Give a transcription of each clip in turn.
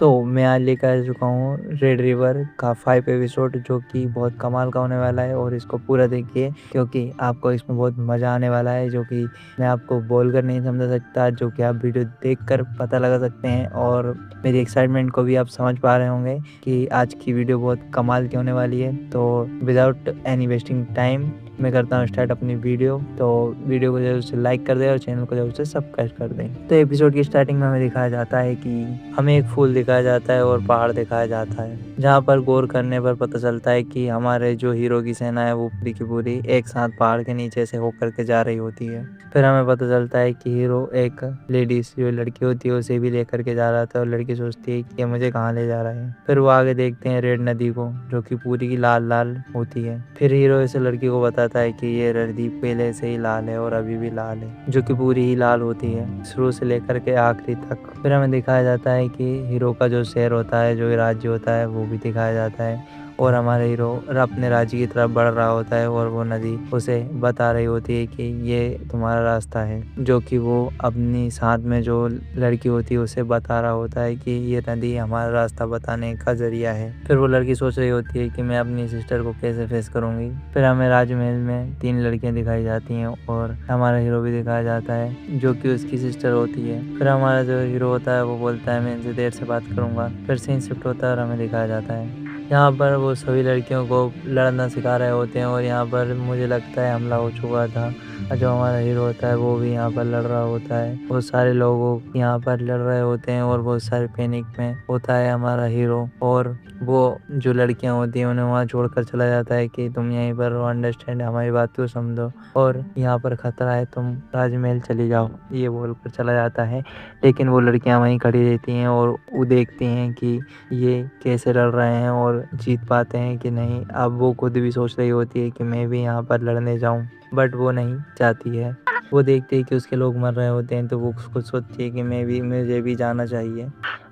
तो मैं आज लेकर आ चुका हूँ रेड रिवर का 5 एपिसोड जो कि बहुत कमाल का होने वाला है और इसको पूरा देखिए क्योंकि आपको इसमें बहुत मज़ा आने वाला है जो कि मैं आपको बोलकर नहीं समझा सकता, जो कि आप वीडियो देखकर पता लगा सकते हैं। और मेरी एक्साइटमेंट को भी आप समझ पा रहे होंगे कि आज की वीडियो बहुत कमाल की होने वाली है। तो विदाउट एनी वेस्टिंग टाइम मैं करता हूँ स्टार्ट अपनी वीडियो। तो वीडियो को जरूर से लाइक कर दें और चैनल को जरूर से सब्सक्राइब कर दें। तो एपिसोड की स्टार्टिंग में हमें दिखाया जाता है कि हमें एक फूल दिखाया जाता है और पहाड़ दिखाया जाता है, जहाँ पर गौर करने पर पता चलता है कि हमारे जो हीरो की सेना है वो पूरी की पूरी एक साथ पहाड़ के नीचे से होकर के जा रही होती है। फिर हमें पता चलता है कि हीरो एक लेडीज जो लड़की होती है उसे भी लेकर के जा रहा था और लड़की सोचती है कि ये मुझे कहाँ ले जा रहे हैं। फिर वो आगे देखते हैं रेड नदी को जो कि पूरी की लाल लाल होती है। फिर हीरो इस लड़की को बताता है कि ये नदी पहले से ही लाल है और अभी भी लाल है, जो कि पूरी ही लाल होती है शुरू से लेकर के आखिरी तक। फिर हमें दिखाया जाता है कि हीरो का जो शहर होता है, जो राज्य होता है, वो भी दिखाया जाता है और हमारा हीरो अपने राज्य की तरफ बढ़ रहा होता है और वो नदी उसे बता रही होती है कि ये तुम्हारा रास्ता है, जो कि वो अपनी साथ में जो लड़की होती है उसे बता रहा होता है कि ये नदी हमारा रास्ता बताने का जरिया है। फिर वो लड़की सोच रही होती है कि मैं अपनी सिस्टर को कैसे फेस करूंगी। फिर हमें राजमहल में 3 लड़कियां दिखाई जाती हैं और हमारा हीरो भी दिखाया जाता है जो कि उसकी सिस्टर होती है। फिर हमारा जो हीरो होता है वो बोलता है मैं इनसे देर से बात करूंगा। फिर सीन शिफ्ट होता है और हमें दिखाया जाता है यहाँ पर वो सभी लड़कियों को लड़ना सिखा रहे होते हैं और यहाँ पर मुझे लगता है हमला हो चुका था। जो हमारा हीरो होता है वो भी यहाँ पर लड़ रहा होता है। बहुत सारे लोग यहाँ पर लड़ रहे होते हैं और बहुत सारे पैनिक में होता है हमारा हीरो, और वो जो लड़कियां होती हैं उन्हें वहाँ छोड़कर चला जाता है कि तुम यहीं पर अंडरस्टैंड, हमारी बात को समझो और यहाँ पर खतरा है, तुम राजमहल चली जाओ, ये बोलकर चला जाता है। लेकिन वो लड़कियां वहीं खड़ी रहती हैं और वो देखती हैं कि ये कैसे लड़ रहे हैं और जीत पाते हैं कि नहीं। अब वो खुद भी सोच रही होती है कि मैं भी यहाँ पर लड़ने जाऊँ, बट वो नहीं चाहती है। वो देखती है कि उसके लोग मर रहे होते हैं तो वो खुद सोचती है कि मुझे भी जाना चाहिए।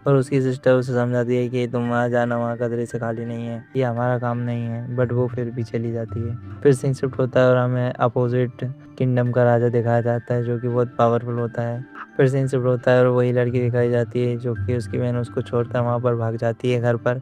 और उसकी सिस्टर उसे समझाती है कि तुम वहाँ जाना, वहाँ खतरे से खाली नहीं है, ये हमारा काम नहीं है, बट वो फिर भी चली जाती है। फिर सीन शिफ्ट होता है और हमें अपोजिट किंगडम का राजा दिखाया जाता है जो कि बहुत पावरफुल होता है। फिर सीन शिफ्ट होता है और वही लड़की दिखाई जाती है जो कि उसकी बहन उसको छोड़कर वहाँ पर भाग जाती है घर पर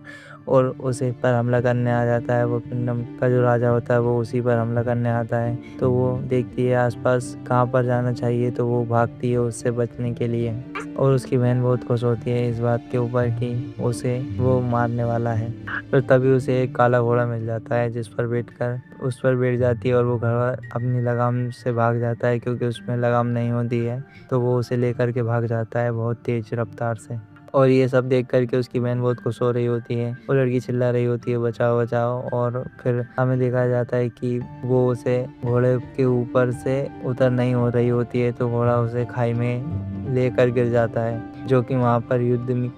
और उसे पर हमला करने आ जाता है। वो किंगडम का जो राजा होता है वो उसी पर हमला करने आता है। तो वो देखती है आसपास कहाँ पर जाना चाहिए, तो वो भागती है उससे बचने के लिए। और उसकी बहन बहुत खुश होती है इस बात के ऊपर कि उसे वो मारने वाला है। फिर तभी उसे एक काला घोड़ा मिल जाता है जिस पर बैठकर उस पर बैठ जाती है और वो घर अपनी लगाम से भाग जाता है क्योंकि उसमें लगाम नहीं होती है। तो वो उसे लेकर के भाग जाता है बहुत तेज रफ्तार से। और ये सब देख करके उसकी बहन बहुत खुश हो रही होती है। वो लड़की चिल्ला रही होती है बचाओ बचाओ। और फिर हमें देखा जाता है कि वो उसे घोड़े के ऊपर से उतर नहीं हो रही होती है, तो घोड़ा उसे खाई में लेकर गिर जाता है, जो कि वहाँ पर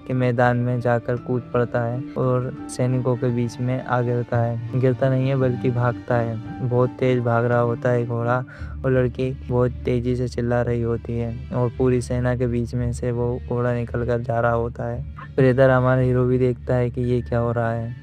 के मैदान में जाकर कूद पड़ता है और सैनिकों के बीच में आ गिरता है। गिरता नहीं है बल्कि भागता है, बहुत तेज भाग रहा होता है घोड़ा। और लड़की बहुत तेजी से चिल्ला रही होती है और पूरी सेना के बीच में से वो घोड़ा निकल कर जा रहा होता है। फिर इधर हमारा हीरो भी देखता है कि ये क्या हो रहा है।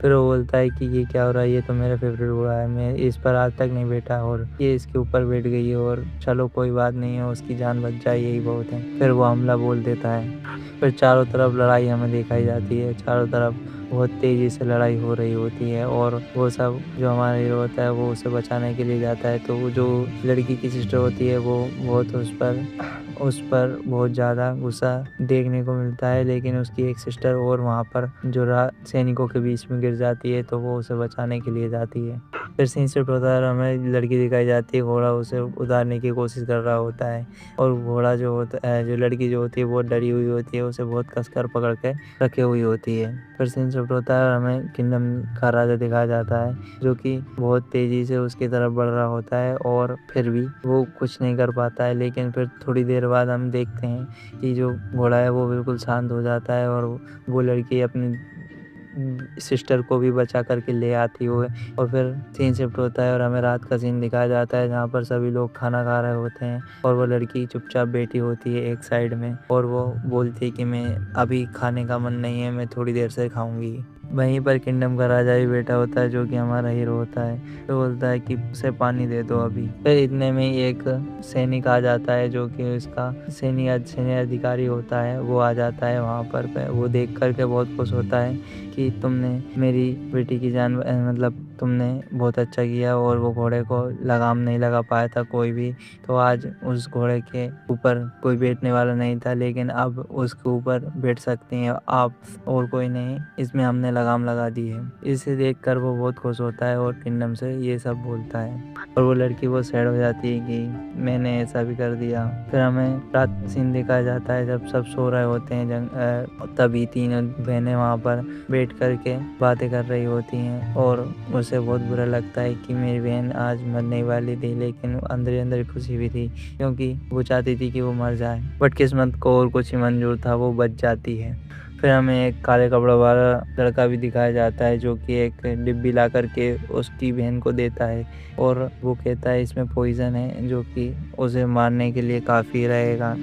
फिर वो बोलता है कि ये क्या हो रहा है, ये तो मेरा फेवरेट घोड़ा है, मैं इस पर आज तक नहीं बैठा और ये इसके ऊपर बैठ गई है और चलो कोई बात नहीं है, उसकी जान बच जाए यही बहुत है। फिर वो हमला बोल देता है। फिर चारों तरफ लड़ाई हमें दिखाई जाती है, चारों तरफ बहुत तेजी से लड़ाई हो रही होती है और वो सब जो हमारा हीरो होता है वो उसे बचाने के लिए जाता है। तो वो जो लड़की की सिस्टर होती है वो बहुत उस पर बहुत ज़्यादा गुस्सा देखने को मिलता है, लेकिन उसकी एक सिस्टर और वहाँ पर जो सैनिकों के बीच में गिर जाती है तो वो उसे बचाने के लिए जाती है। फिर सीन शिफ्ट होता है और हमें लड़की दिखाई जाती है, घोड़ा उसे उतारने की कोशिश कर रहा होता है और घोड़ा जो होता है, जो लड़की जो होती है बहुत डरी हुई होती है, उसे बहुत कसकर पकड़ के रखे हुई होती है। फिर सीन शिफ्ट होता है और हमें किंगडम का राजा दिखाया जाता है जो कि बहुत तेजी से उसकी तरफ बढ़ रहा होता है और फिर भी वो कुछ नहीं कर पाता है। लेकिन फिर थोड़ी देर बाद हम देखते हैं कि जो घोड़ा है वो बिल्कुल शांत हो जाता है और वो लड़की अपनी सिस्टर को भी बचा करके ले आती हुई। और फिर सीन शिफ्ट होता है और हमें रात का सीन दिखाया जाता है जहाँ पर सभी लोग खाना खा रहे होते हैं और वो लड़की चुपचाप बैठी होती है एक साइड में और वो बोलती है कि मैं अभी खाने का मन नहीं है, मैं थोड़ी देर से खाऊंगी। वहीं पर किंगडम का राजा भी बैठा होता है जो कि हमारा हीरो होता है। तो बोलता है कि उसे पानी दे दो अभी। फिर इतने में ही एक सैनिक आ जाता है जो कि उसका सैन्य अधिकारी होता है, वो आ जाता है वहाँ पर वो देख कर के बहुत खुश होता है कि तुमने मेरी बेटी की जान मतलब तुमने बहुत अच्छा किया और वो घोड़े को लगाम नहीं लगा पाया था कोई भी, तो आज उस घोड़े के ऊपर कोई बैठने वाला नहीं था, लेकिन अब उसके ऊपर बैठ सकती हैं आप और कोई नहीं, इसमें हमने लगाम लगा दी है। इसे देखकर वो बहुत खुश होता है और किंगडम से ये सब बोलता है और वो लड़की बहुत सैड हो जाती है कि मैंने ऐसा भी कर दिया। फिर हमें रात का सीन दिखाया जाता है जब सब सो रहे होते हैं तभी तीनों बहनें वहाँ पर बैठ कर के बातें कर रही होती हैं और उसे बहुत बुरा लगता है कि मेरी बहन आज मरने वाली थी, लेकिन अंदर ही अंदर खुशी भी थी क्योंकि वो चाहती थी कि वो मर जाए, बट किस्मत को और कुछ ही मंजूर था, वो बच जाती है। फिर हमें एक काले कपड़ों वाला लड़का भी दिखाया जाता है जो कि एक डिब्बी ला करके उसकी बहन को देता है और वो कहता है इसमें पॉइजन है जो कि उसे मारने के लिए काफ़ी रहेगा।